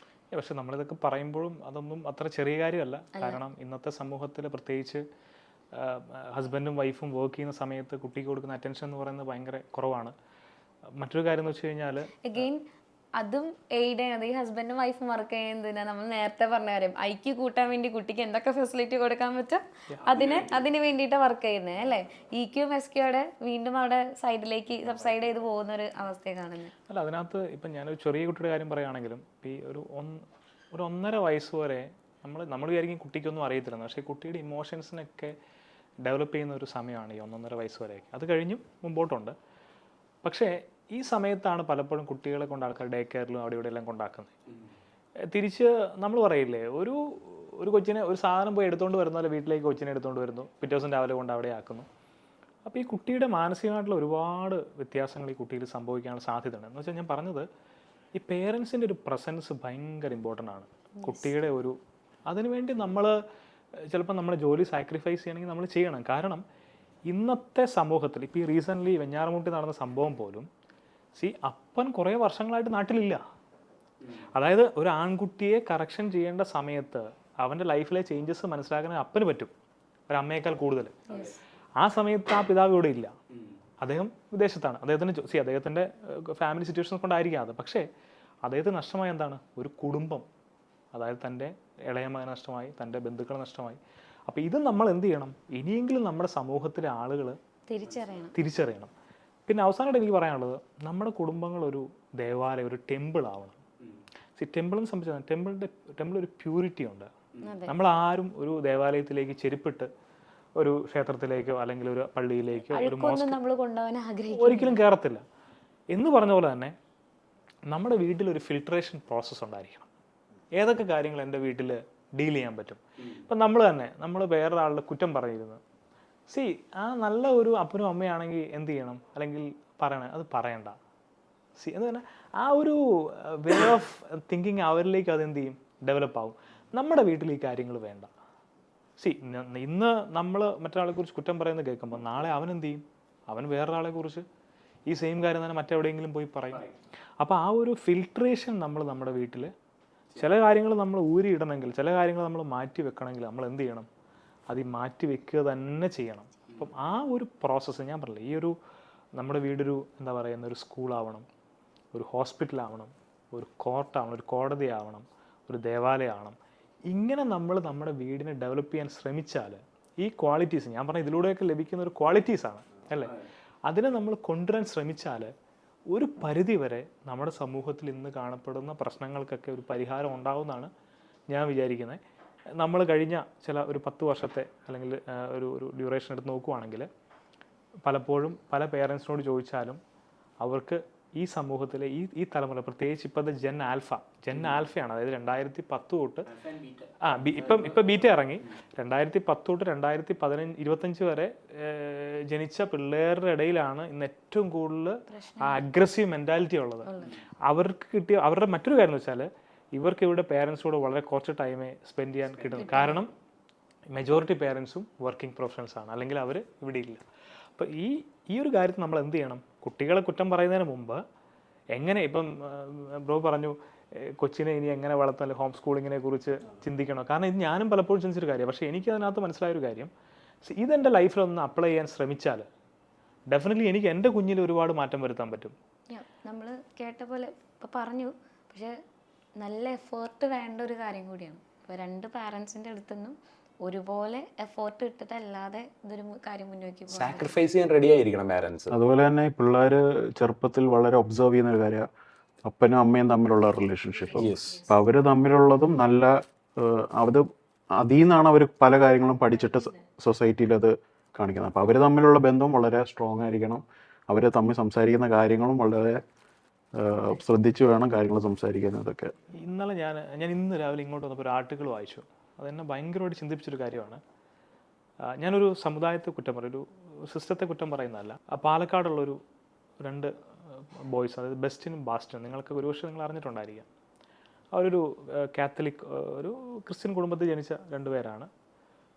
പക്ഷെ നമ്മളിതൊക്കെ പറയുമ്പോഴും അതൊന്നും അത്ര ചെറിയ കാര്യമല്ല. കാരണം ഇന്നത്തെ സമൂഹത്തിൽ പ്രത്യേകിച്ച് ഹസ്ബൻഡും വൈഫും വർക്ക് ചെയ്യുന്ന സമയത്ത് കുട്ടിക്ക് കൊടുക്കുന്ന അറ്റൻഷൻ എന്ന് പറയുന്നത് ഭയങ്കര കുറവാണ്. മറ്റൊരു കാര്യം എന്ന് വെച്ച് കഴിഞ്ഞാൽ അഗെയിൻ അതും എയ്ഡ് ചെയ്യണത് ഈ ഹസ്ബൻഡും വൈഫും വർക്ക് ചെയ്യുന്നതിനാ. നമ്മൾ നേരത്തെ പറഞ്ഞ കാര്യം, ഐക്യു കൂട്ടാൻ വേണ്ടി കുട്ടിക്ക് എന്തൊക്കെ ഫെസിലിറ്റി കൊടുക്കാൻ പറ്റും അതിന് വേണ്ടിയിട്ടാണ് വർക്ക് ചെയ്യുന്നത്, അല്ലേ? ഇക്യു എസ്ക്യൂടെ വീണ്ടും അവിടെ സൈഡിലേക്ക് സബ്സൈഡ് ചെയ്ത് പോകുന്ന ഒരു അവസ്ഥയെ കാണുന്നത്. അല്ല, അതിനകത്ത് ഇപ്പം ഞാനൊരു ചെറിയ കുട്ടിയുടെ കാര്യം പറയുകയാണെങ്കിലും ഈ ഒരു 1.5 വയസ്സ് വരെ നമ്മൾ വിചാരിക്കും കുട്ടിക്കൊന്നും അറിയത്തില്ലെന്ന്. പക്ഷേ കുട്ടിയുടെ ഇമോഷൻസിനൊക്കെ ഡെവലപ്പ് ചെയ്യുന്ന ഒരു സമയമാണ് ഈ 1.5 വയസ്സ് വരെയൊക്കെ. അത് കഴിഞ്ഞും മുമ്പോട്ടുണ്ട്. പക്ഷേ ഈ സമയത്താണ് പലപ്പോഴും കുട്ടികളെ കൊണ്ട് ആൾക്കാർ ഡേ കെയറിലും അവിടെ ഇവിടെ എല്ലാം കൊണ്ടാക്കുന്നത്. തിരിച്ച് നമ്മൾ പറയില്ലേ, ഒരു കൊച്ചിനെ ഒരു സാധനം പോയി എടുത്തുകൊണ്ട് വരുന്ന വീട്ടിലേക്ക് കൊച്ചിനെ എടുത്തുകൊണ്ട് വരുന്നു, പിറ്റേ ദിവസം രാവിലെ കൊണ്ട് അവിടെ ആക്കുന്നു. അപ്പോൾ ഈ കുട്ടിയുടെ മാനസികമായിട്ടുള്ള ഒരുപാട് വ്യത്യാസങ്ങൾ ഈ കുട്ടിയിൽ സംഭവിക്കാനുള്ള സാധ്യതയുണ്ട്. എന്ന് വെച്ചാൽ ഞാൻ പറഞ്ഞത്, ഈ പേരൻസിൻ്റെ ഒരു പ്രസൻസ് ഭയങ്കര ഇമ്പോർട്ടൻ്റ് ആണ് കുട്ടിയുടെ അതിനുവേണ്ടി നമ്മൾ ചിലപ്പോൾ നമ്മുടെ ജോലി സാക്രിഫൈസ് ചെയ്യണമെങ്കിൽ നമ്മൾ ചെയ്യണം. കാരണം ഇന്നത്തെ സമൂഹത്തിൽ ഇപ്പോൾ ഈ റീസെൻ്റ്ലി വെഞ്ഞാറമൂട്ടി നടന്ന സംഭവം പോലും അപ്പൻ കുറേ വർഷങ്ങളായിട്ട് നാട്ടിലില്ല. അതായത് ഒരു ആൺകുട്ടിയെ കറക്ഷൻ ചെയ്യേണ്ട സമയത്ത് അവൻ്റെ ലൈഫിലെ ചേഞ്ചസ് മനസ്സിലാക്കാൻ അപ്പന് പറ്റും ഒരു അമ്മയേക്കാൾ കൂടുതൽ. ആ സമയത്ത് ആ പിതാവ് ഇവിടെ ഇല്ല, അദ്ദേഹം വിദേശത്താണ്. അദ്ദേഹത്തിൻ്റെ ഫാമിലി സിറ്റുവേഷൻസ് കൊണ്ടായിരിക്കാം അത്. പക്ഷേ അദ്ദേഹത്തിന് നഷ്ടമായ എന്താണ്? ഒരു കുടുംബം. അതായത് തൻ്റെ ഇളയ മകൻ നഷ്ടമായി, തൻ്റെ ബന്ധുക്കൾ നഷ്ടമായി. അപ്പോൾ ഇത് നമ്മൾ എന്ത് ചെയ്യണം? ഇനിയെങ്കിലും നമ്മുടെ സമൂഹത്തിലെ ആളുകൾ തിരിച്ചറിയണം. പിന്നെ അവസാനമായിട്ട് എനിക്ക് പറയാനുള്ളത്, നമ്മുടെ കുടുംബങ്ങൾ ഒരു ദേവാലയം, ഒരു ടെമ്പിൾ ആവണം. ടെമ്പിളിനെ സംബന്ധിച്ചാൽ ടെമ്പിൾ ഒരു പ്യൂരിറ്റി ഉണ്ട്. നമ്മളാരും ഒരു ദേവാലയത്തിലേക്ക് ചെരുപ്പിട്ട് ഒരു ക്ഷേത്രത്തിലേക്കോ അല്ലെങ്കിൽ ഒരു പള്ളിയിലേക്കോ ഒരു ഒരിക്കലും കയറത്തില്ല. എന്ന് പറഞ്ഞ പോലെ തന്നെ നമ്മുടെ വീട്ടിലൊരു ഫിൽട്രേഷൻ പ്രോസസ്സ് ഉണ്ടായിരിക്കണം. ഏതൊക്കെ കാര്യങ്ങൾ എൻ്റെ വീട്ടിൽ ഡീൽ ചെയ്യാൻ പറ്റും. ഇപ്പം നമ്മൾ വേറൊരാളുടെ കുറ്റം പറഞ്ഞിരുന്നു. ആ നല്ല ഒരു അപ്പനും അമ്മയാണെങ്കിൽ എന്ത് ചെയ്യണം? അല്ലെങ്കിൽ അത് പറയണ്ട. എന്ന് പറഞ്ഞാൽ ആ ഒരു വേ ഓഫ് തിങ്കിങ് അവരിലേക്ക് അതെന്ത് ചെയ്യും? ഡെവലപ്പ് ആവും. നമ്മുടെ വീട്ടിൽ ഈ കാര്യങ്ങൾ വേണ്ട. ഇന്ന് നമ്മൾ മറ്റൊരാളെ കുറിച്ച് കുറ്റം പറയുന്നത് കേൾക്കുമ്പോൾ നാളെ അവൻ എന്ത് ചെയ്യും? അവൻ വേറൊരാളെ കുറിച്ച് ഈ സെയിം കാര്യം തന്നെ മറ്റെവിടെയെങ്കിലും പോയി പറയും. അപ്പോൾ ആ ഒരു ഫിൽട്രേഷൻ നമ്മൾ നമ്മുടെ വീട്ടിൽ ചില കാര്യങ്ങൾ നമ്മൾ ഊരിയിടണമെങ്കിൽ, ചില കാര്യങ്ങൾ നമ്മൾ മാറ്റി വെക്കണമെങ്കിൽ നമ്മൾ എന്ത് ചെയ്യണം? അത് മാറ്റി വെക്കുക തന്നെ ചെയ്യണം. അപ്പം ആ ഒരു പ്രോസസ്സ് ഞാൻ പറഞ്ഞില്ല, ഈ ഒരു നമ്മുടെ വീടൊരു എന്താ പറയുന്ന ഒരു സ്കൂളാവണം, ഒരു ഹോസ്പിറ്റലാവണം, ഒരു കോർട്ടാവണം, ഒരു കോടതിയാവണം, ഒരു ദേവാലയമാവണം. ഇങ്ങനെ നമ്മൾ നമ്മുടെ വീടിനെ ഡെവലപ്പ് ചെയ്യാൻ ശ്രമിച്ചാൽ ഈ ക്വാളിറ്റീസ് ഞാൻ പറഞ്ഞ ഇതിലൂടെയൊക്കെ ലഭിക്കുന്ന ഒരു ക്വാളിറ്റീസാണ് അല്ലേ, അതിനെ നമ്മൾ കൊണ്ടുവരാൻ ശ്രമിച്ചാൽ ഒരു പരിധി വരെ നമ്മുടെ സമൂഹത്തിൽ ഇന്ന് കാണപ്പെടുന്ന പ്രശ്നങ്ങൾക്കൊക്കെ ഒരു പരിഹാരം ഉണ്ടാവുമെന്നാണ് ഞാൻ വിചാരിക്കുന്നത്. നമ്മൾ കഴിഞ്ഞ ഒരു 10 വർഷത്തെ അല്ലെങ്കിൽ ഒരു ഡ്യൂറേഷൻ എടുത്ത് നോക്കുവാണെങ്കിൽ പലപ്പോഴും പല പേരൻസിനോട് ചോദിച്ചാലും അവർക്ക് ഈ സമൂഹത്തിലെ ഈ തലമുറ, പ്രത്യേകിച്ച് ഇപ്പോഴത്തെ ജെൻ ആൽഫയാണ്, അതായത് 2010 തൊട്ട് ഇപ്പം ബീറ്റ ഇറങ്ങി 2010 തൊട്ട് 2025 വരെ ജനിച്ച പിള്ളേരുടെ ഇടയിലാണ് ഇന്ന് ഏറ്റവും കൂടുതൽ ആ അഗ്രസീവ് മെൻറ്റാലിറ്റി ഉള്ളത്. അവർക്ക് കിട്ടിയ അവരുടെ മറ്റൊരു കാര്യം എന്ന് വെച്ചാൽ ഇവർക്ക് ഇവിടെ പേരൻസിനോട് വളരെ കുറച്ച് ടൈമേ സ്പെൻഡ് ചെയ്യാൻ കിട്ടുന്നു. കാരണം മെജോറിറ്റി പേരൻസും വർക്കിംഗ് പ്രൊഫഷണൽസ് ആണ്, അല്ലെങ്കിൽ അവർ ഇവിടെ ഇല്ല. അപ്പോൾ ഈ ഒരു കാര്യത്തിൽ നമ്മൾ എന്ത് ചെയ്യണം? കുട്ടികളെ കുറ്റം പറയുന്നതിന് മുമ്പ് എങ്ങനെ, ഇപ്പം ബ്രോ പറഞ്ഞു കൊച്ചിനെ ഇനി എങ്ങനെ വളർത്താൻ ഹോം സ്കൂളിങ്ങിനെ കുറിച്ച് ചിന്തിക്കണം. കാരണം ഇത് ഞാനും പലപ്പോഴും ചിന്തിച്ചൊരു കാര്യമാണ്. പക്ഷേ എനിക്ക് അതിനകത്ത് മനസ്സിലായൊരു കാര്യം, ഇതെൻ്റെ ലൈഫിലൊന്ന് അപ്ലൈ ചെയ്യാൻ ശ്രമിച്ചാൽ ഡെഫിനറ്റ്ലി എനിക്ക് എൻ്റെ കുഞ്ഞിൽ ഒരുപാട് മാറ്റം വരുത്താൻ പറ്റും. നമ്മൾ കേട്ട പോലെ ഇപ്പം പറഞ്ഞു, പക്ഷേ നല്ല എഫേർട്ട് വേണ്ട ഒരു കാര്യം കൂടിയാണ്. ഇപ്പോൾ 2 പാരൻസിൻ്റെ അടുത്തുനിന്നും ഒരുപോലെ എഫേർട്ട് ഇട്ടിട്ടല്ലാതെ ഇതൊരു കാര്യം മുന്നോട്ട് സാക്രിഫൈസ് ചെയ്യാൻ റെഡി ആയിരിക്കണം പാരൻസ്. അതുപോലെ തന്നെ പിള്ളേർ ചെറുപ്പത്തിൽ വളരെ ഒബ്സർവ് ചെയ്യുന്ന ഒരു കാര്യമാണ് അപ്പനും അമ്മയും തമ്മിലുള്ള റിലേഷൻഷിപ്പ്. അപ്പം അവർ തമ്മിലുള്ളതും നല്ല അതിൽ നിന്നാണ് അവർ പല കാര്യങ്ങളും പഠിച്ചിട്ട് സൊസൈറ്റിയിൽ അത് കാണിക്കുന്നത്. അപ്പോൾ അവർ തമ്മിലുള്ള ബന്ധവും വളരെ സ്ട്രോങ് ആയിരിക്കണം. അവർ തമ്മിൽ സംസാരിക്കുന്ന കാര്യങ്ങളും വളരെ ശ്രദ്ധിച്ചു വേണം കാര്യങ്ങൾ സംസാരിക്കാൻ. അതൊക്കെ ഇന്നലെ ഞാൻ ഇന്ന് രാവിലെ ഇങ്ങോട്ട് വന്നപ്പോൾ ഒരു ആർട്ടിക്കിൾ വായിച്ചു. അതെന്നെ ഭയങ്കരമായിട്ട് ചിന്തിപ്പിച്ചൊരു കാര്യമാണ്. ഞാനൊരു സമുദായത്തെ കുറ്റം പറയും, ഒരു സിസ്റ്റത്തെ കുറ്റം പറയുന്നതല്ല. പാലക്കാടുള്ളൊരു 2 ബോയ്സ്, അതായത് ബെസ്റ്റിനും ബാസ്റ്റിനും, നിങ്ങൾക്ക് ഒരുപക്ഷെ നിങ്ങൾ അറിഞ്ഞിട്ടുണ്ടായിരിക്കാം. അവരൊരു കാത്തലിക് ഒരു ക്രിസ്ത്യൻ കുടുംബത്തിൽ ജനിച്ച 2 പേരാണ്.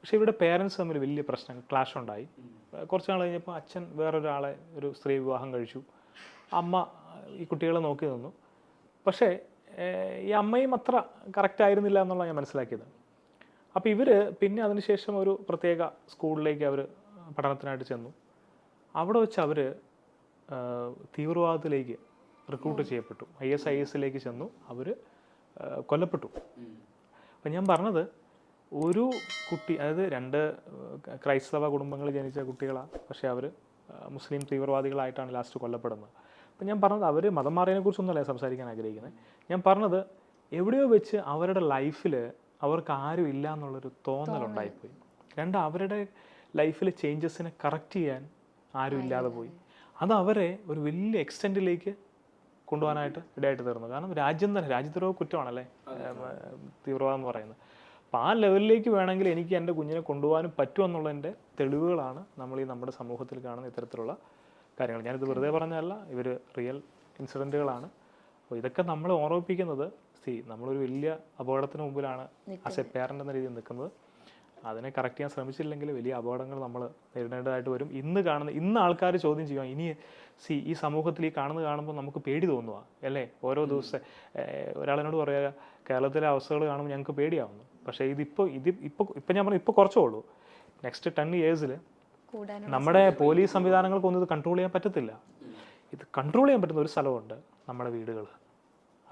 പക്ഷേ ഇവരുടെ പേരൻസ് തമ്മിൽ വലിയ പ്രശ്നം, ക്ലാഷ് ഉണ്ടായി. കുറച്ച് നാൾ കഴിഞ്ഞപ്പോൾ അച്ഛൻ വേറൊരാളെ, ഒരു സ്ത്രീ വിവാഹം കഴിച്ചു. അമ്മ ഈ കുട്ടികളെ നോക്കി നിന്നു. പക്ഷേ ഈ അമ്മയും അത്ര കറക്റ്റ് ആയിരുന്നില്ല എന്നുള്ള ഞാൻ മനസ്സിലാക്കിയത്. അപ്പോൾ ഇവർ പിന്നെ അതിനുശേഷം ഒരു പ്രത്യേക സ്കൂളിലേക്ക് അവർ പഠനത്തിനായിട്ട് ചെന്നു. അവിടെ വെച്ച് അവർ തീവ്രവാദത്തിലേക്ക് റിക്രൂട്ട് ചെയ്യപ്പെട്ടു. ISIS ചെന്നു. അവർ കൊല്ലപ്പെട്ടു. അപ്പം ഞാൻ പറഞ്ഞത്, ഒരു കുട്ടി, അതായത് 2 ക്രൈസ്തവ കുടുംബങ്ങളിൽ ജനിച്ച കുട്ടികളാണ്, പക്ഷേ അവർ മുസ്ലിം തീവ്രവാദികളായിട്ടാണ് ലാസ്റ്റ് കൊല്ലപ്പെടുന്നത്. അപ്പം ഞാൻ പറഞ്ഞത്, അവർ മതം മാറിയതിനെക്കുറിച്ചൊന്നുമല്ല സംസാരിക്കാൻ ആഗ്രഹിക്കുന്നത്. ഞാൻ പറഞ്ഞത്, എവിടെയോ വെച്ച് അവരുടെ ലൈഫിൽ അവർക്ക് ആരും ഇല്ല എന്നുള്ളൊരു തോന്നലുണ്ടായിപ്പോയി. 2, അവരുടെ ലൈഫിലെ ചേഞ്ചസിനെ കറക്റ്റ് ചെയ്യാൻ ആരും ഇല്ലാതെ പോയി. അത് അവരെ ഒരു വലിയ എക്സ്റ്റെൻറ്റിലേക്ക് കൊണ്ടുപോകാനായിട്ട് ഇടയായിട്ട് തീർന്നു. കാരണം രാജ്യദ്രോഹ കുറ്റമാണല്ലേ തീവ്രവാദം എന്ന് പറയുന്നത്. അപ്പോൾ ആ ലെവലിലേക്ക് വേണമെങ്കിൽ എനിക്ക് എൻ്റെ കുഞ്ഞിനെ കൊണ്ടുപോകാനും പറ്റുമെന്നുള്ളതിൻ്റെ തെളിവുകളാണ് നമ്മൾ ഈ നമ്മുടെ സമൂഹത്തിൽ കാണുന്ന ഇത്തരത്തിലുള്ള കാര്യങ്ങൾ. ഞാനിത് വെറുതെ പറഞ്ഞതല്ല, ഇവർ റിയൽ ഇൻസിഡൻറ്റുകളാണ്. അപ്പോൾ ഇതൊക്കെ നമ്മൾ ഓർമ്മിപ്പിക്കുന്നത്, നമ്മളൊരു വലിയ അപകടത്തിന് മുമ്പിലാണ് ആസ് എ പേരൻ്റ് എന്ന രീതിയിൽ നിൽക്കുന്നത്. അതിനെ കറക്റ്റ് ചെയ്യാൻ ശ്രമിച്ചില്ലെങ്കിൽ വലിയ അപകടങ്ങൾ നമ്മൾ നേരിടേണ്ടതായിട്ട് വരും. ഇന്ന് ആൾക്കാർ ചോദ്യം ചെയ്യുക, ഇനി ഈ സമൂഹത്തിൽ ഈ കാണുമ്പോൾ നമുക്ക് പേടി തോന്നുക അല്ലേ? ഓരോ ദിവസം ഒരാളെന്നോട് പറയുക, കേരളത്തിലെ അവസ്ഥകൾ കാണുമ്പോൾ ഞങ്ങൾക്ക് പേടിയാവുന്നു. പക്ഷേ ഇപ്പം ഞാൻ പറഞ്ഞു ഇപ്പോൾ കുറച്ചേ ഉള്ളൂ. നെക്സ്റ്റ് 10 years നമ്മുടെ പോലീസ് സംവിധാനങ്ങൾക്കൊന്നും ഇത് കൺട്രോൾ ചെയ്യാൻ പറ്റത്തില്ല. ഇത് കൺട്രോൾ ചെയ്യാൻ പറ്റുന്ന ഒരു സ്ഥലമുണ്ട്, നമ്മുടെ വീടുകൾ.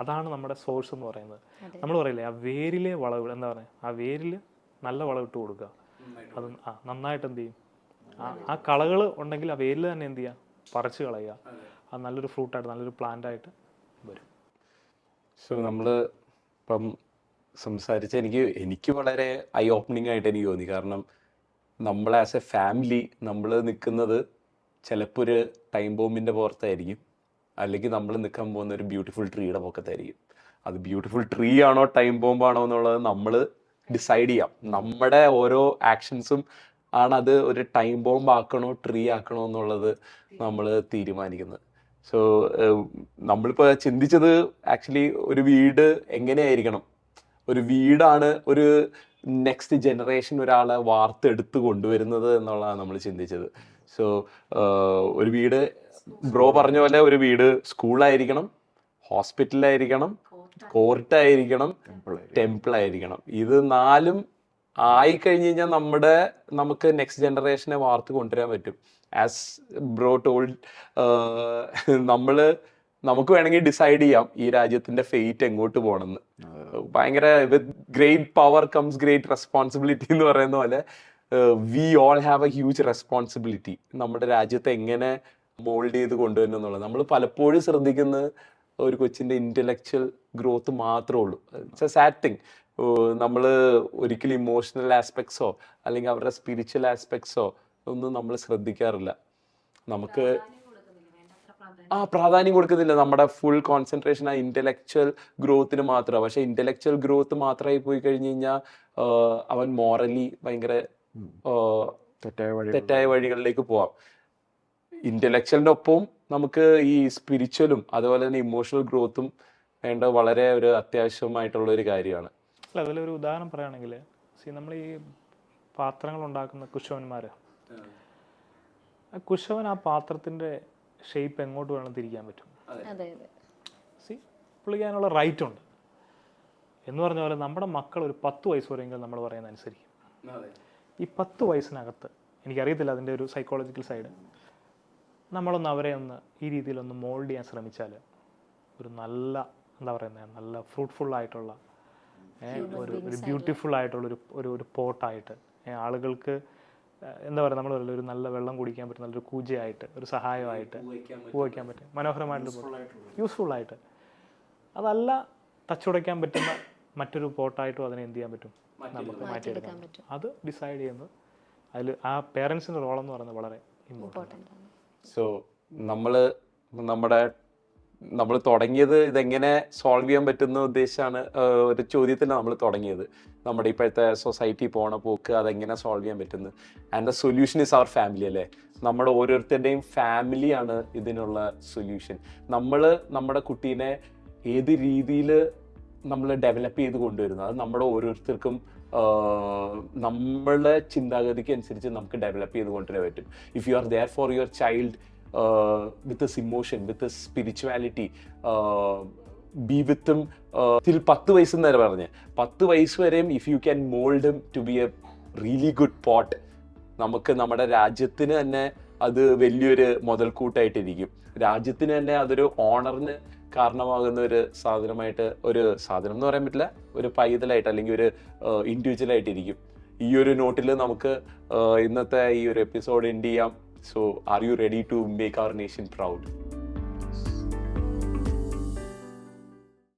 അതാണ് നമ്മുടെ സോഴ്സ് എന്ന് പറയുന്നത്. നമ്മൾ പറയില്ലേ, ആ വേരിലെ വളവ്, എന്താ പറയുക, ആ വേരിൽ നല്ല വളമിട്ട് കൊടുക്കുക. അത് നന്നായിട്ട് എന്ത് ചെയ്യും, ആ കളകൾ ഉണ്ടെങ്കിൽ ആ വേരിൽ തന്നെ എന്ത് ചെയ്യുക, പറിച്ച് കളയുക. അത് നല്ലൊരു ഫ്രൂട്ടായിട്ട് നല്ലൊരു പ്ലാന്റായിട്ട് വരും. സോ നമ്മൾ ഇപ്പം സംസാരിച്ച എനിക്ക് വളരെ ഐ ഓപ്പണിംഗ് ആയിട്ട് എനിക്ക് തോന്നി. കാരണം നമ്മൾ ആസ് എ ഫാമിലി നമ്മൾ നിൽക്കുന്നത് ചിലപ്പോൾ ഒരു ടൈം ബോംബിൻ്റെ പുറത്തായിരിക്കും, അല്ലെങ്കിൽ നമ്മൾ നിൽക്കാൻ പോകുന്ന ഒരു ബ്യൂട്ടിഫുൾ ട്രീയുടെ പൊക്കത്തായിരിക്കും. അത് ബ്യൂട്ടിഫുൾ ട്രീ ആണോ ടൈം ബോംബാണോ എന്നുള്ളത് നമ്മൾ ഡിസൈഡ് ചെയ്യാം. നമ്മുടെ ഓരോ ആക്ഷൻസും ആണ് അത് ഒരു ടൈം ബോംബ് ആക്കണോ ട്രീ ആക്കണോ എന്നുള്ളത് നമ്മൾ തീരുമാനിക്കുന്നത്. സോ നമ്മളിപ്പോൾ ചിന്തിച്ചത് ആക്ച്വലി ഒരു വീട് എങ്ങനെയായിരിക്കണം, ഒരു വീടാണ് ഒരു നെക്സ്റ്റ് ജനറേഷൻ ഒരാളെ വാർത്തെടുത്ത് കൊണ്ടുവരുന്നത് എന്നുള്ളതാണ് നമ്മൾ ചിന്തിച്ചത്. സോ ഒരു വീട് ബ്രോ പറഞ്ഞ പോലെ ഒരു വീട് സ്കൂളായിരിക്കണം, ഹോസ്പിറ്റലായിരിക്കണം, കോർട്ടായിരിക്കണം, ടെമ്പിളായിരിക്കണം. ഇത് 4 ആയിക്കഴിഞ്ഞ് കഴിഞ്ഞാൽ നമുക്ക് നെക്സ്റ്റ് ജനറേഷനെ വാർത്ത് കൊണ്ടുവരാൻ പറ്റും. ആസ് ബ്രോ ടോൾഡ്, നമുക്ക് വേണമെങ്കിൽ ഡിസൈഡ് ചെയ്യാം ഈ രാജ്യത്തിന്റെ ഫെയ്റ്റ് എങ്ങോട്ട് പോകണമെന്ന്. ഭയങ്കര with great power comes great responsibility എന്ന് പറയുന്ന പോലെ we all have A huge responsibility നമ്മുടെ രാജ്യത്തെ എങ്ങനെ മോൾഡ് ചെയ്ത് കൊണ്ടുവരണം എന്നുള്ളത്. നമ്മൾ പലപ്പോഴും ശ്രദ്ധിക്കുന്നത് ഒരു കൊച്ചിൻ്റെ ഇൻ്റലക്ച്വൽ ഗ്രോത്ത് മാത്രമേ ഉള്ളൂ. It's A sad thing. നമ്മൾ ഒരിക്കലും ഇമോഷണൽ ആസ്പെക്ട്സോ അല്ലെങ്കിൽ അവരുടെ സ്പിരിച്വൽ ആസ്പെക്ട്സോ ഒന്നും നമ്മൾ ശ്രദ്ധിക്കാറില്ല. നമുക്ക് പ്രാധാന്യം കൊടുക്കുന്നില്ല. നമ്മുടെ ഫുൾ കോൺസെൻട്രേഷൻ ആ ഇൻ്റലക്ച്വൽ ഗ്രോത്തിന് മാത്രമാണ്. പക്ഷെ ഇൻ്റലക്ച്വൽ ഗ്രോത്ത് മാത്രമായി പോയി കഴിഞ്ഞ് കഴിഞ്ഞാൽ അവൻ മോറലി ഭയങ്കര തെറ്റായ വഴികളിലേക്ക് പോവാം. ഇൻ്റലക്ച്വലിൻ്റെ ഒപ്പം നമുക്ക് ഈ സ്പിരിച്വലും അതുപോലെ തന്നെ ഇമോഷണൽ ഗ്രോത്തും വേണ്ട വളരെ ഒരു അത്യാവശ്യമായിട്ടുള്ള ഒരു കാര്യമാണ്. അല്ല, അതിലൊരു ഉദാഹരണം പറയുകയാണെങ്കിൽ, നമ്മൾ ഈ പാത്രങ്ങൾ ഉണ്ടാക്കുന്ന കുശവന്മാർ, കുശവൻ ആ പാത്രത്തിൻ്റെ ഷേപ്പ് എങ്ങോട്ട് വേണം തിരിക്കാൻ പറ്റും. പുള്ളിക്കാനുള്ള റൈറ്റ് ഉണ്ട്. എന്ന് പറഞ്ഞ പോലെ നമ്മുടെ മക്കൾ ഒരു 10 വയസ്സ് വരെയെങ്കിലും നമ്മൾ പറയുന്ന അനുസരിക്കും. ഈ 10 വയസ്സിനകത്ത് എനിക്കറിയത്തില്ല അതിൻ്റെ ഒരു സൈക്കോളജിക്കൽ സൈഡ്, നമ്മളൊന്ന് അവരെ ഈ രീതിയിലൊന്ന് മോൾഡ് ചെയ്യാൻ ശ്രമിച്ചാൽ ഒരു നല്ല, എന്താ പറയുന്നത്, നല്ല ഫ്രൂട്ട്ഫുള്ളായിട്ടുള്ള ഒരു ബ്യൂട്ടിഫുൾ ആയിട്ടുള്ളൊരു ഒരു പോട്ടായിട്ട് ആളുകൾക്ക്, എന്താ പറയുക, നമ്മൾ ഒരു നല്ല വെള്ളം കുടിക്കാൻ പറ്റും, നല്ലൊരു കൂജയായിട്ട്, ഒരു സഹായമായിട്ട് ഉപയോഗിക്കാൻ പറ്റും, മനോഹരമായിട്ടുള്ള യൂസ്ഫുള്ളായിട്ട്. അതല്ല ടച്ചുടയ്ക്കാൻ പറ്റുന്ന മറ്റൊരു പോട്ടായിട്ടും അതിനെ എന്ത് ചെയ്യാൻ പറ്റും, നമുക്ക് മാറ്റിയെടുക്കാൻ പറ്റും. അത് ഡിസൈഡ് ചെയ്യുന്നത് അതിൽ ആ പേരൻസിൻ്റെ റോളെന്ന് പറയുന്നത് വളരെ ഇമ്പോർട്ടൻ്റ് ആണ്. സോ നമ്മൾ തുടങ്ങിയത് ഇതെങ്ങനെ സോൾവ് ചെയ്യാൻ പറ്റുന്ന ഉദ്ദേശമാണ് ഒരു ചോദ്യത്തിലാണ് നമ്മൾ തുടങ്ങിയത്. നമ്മുടെ ഇപ്പോഴത്തെ സൊസൈറ്റി പോണ പോക്ക് അതെങ്ങനെ സോൾവ് ചെയ്യാൻ പറ്റുന്നു. And the solution is our family അല്ലേ. നമ്മുടെ ഓരോരുത്തരുടെയും ഫാമിലിയാണ് ഇതിനുള്ള സൊല്യൂഷൻ. നമ്മുടെ കുട്ടീനെ ഏത് രീതിയിൽ നമ്മൾ ഡെവലപ്പ് ചെയ്ത് കൊണ്ടുവരുന്നു അത് നമ്മുടെ ഓരോരുത്തർക്കും നമ്മളുടെ ചിന്താഗതിക്ക് അനുസരിച്ച് നമുക്ക് ഡെവലപ്പ് ചെയ്ത് കൊണ്ടുവരാൻ പറ്റും. If you are there for your child with this emotion, with this spirituality, be with them till 10 വയസ്സ് എന്നേരം പറഞ്ഞ് 10 വയസ്സ് വരെയും if you can mold him to be a really good pot, നമുക്ക് നമ്മുടെ രാജ്യത്തിന് തന്നെ അത് വലിയൊരു മുതൽക്കൂട്ടായിട്ടിരിക്കും. രാജ്യത്തിന് തന്നെ അതൊരു ഓണറിന് കാരണമാകുന്ന ഒരു സാധനമായിട്ട്, ഒരു സാധനം എന്ന് പറയാൻ പറ്റില്ല, ഒരു പൈതലായിട്ട് അല്ലെങ്കിൽ ഒരു ഇൻഡിവിജ്വലായിട്ടിരിക്കും. ഈ ഒരു നോട്ടിൽ നമുക്ക് ഇന്നത്തെ ഈ ഒരു എപ്പിസോഡ് എൻഡ് ചെയ്യാം. So, are you ready to make our nation proud?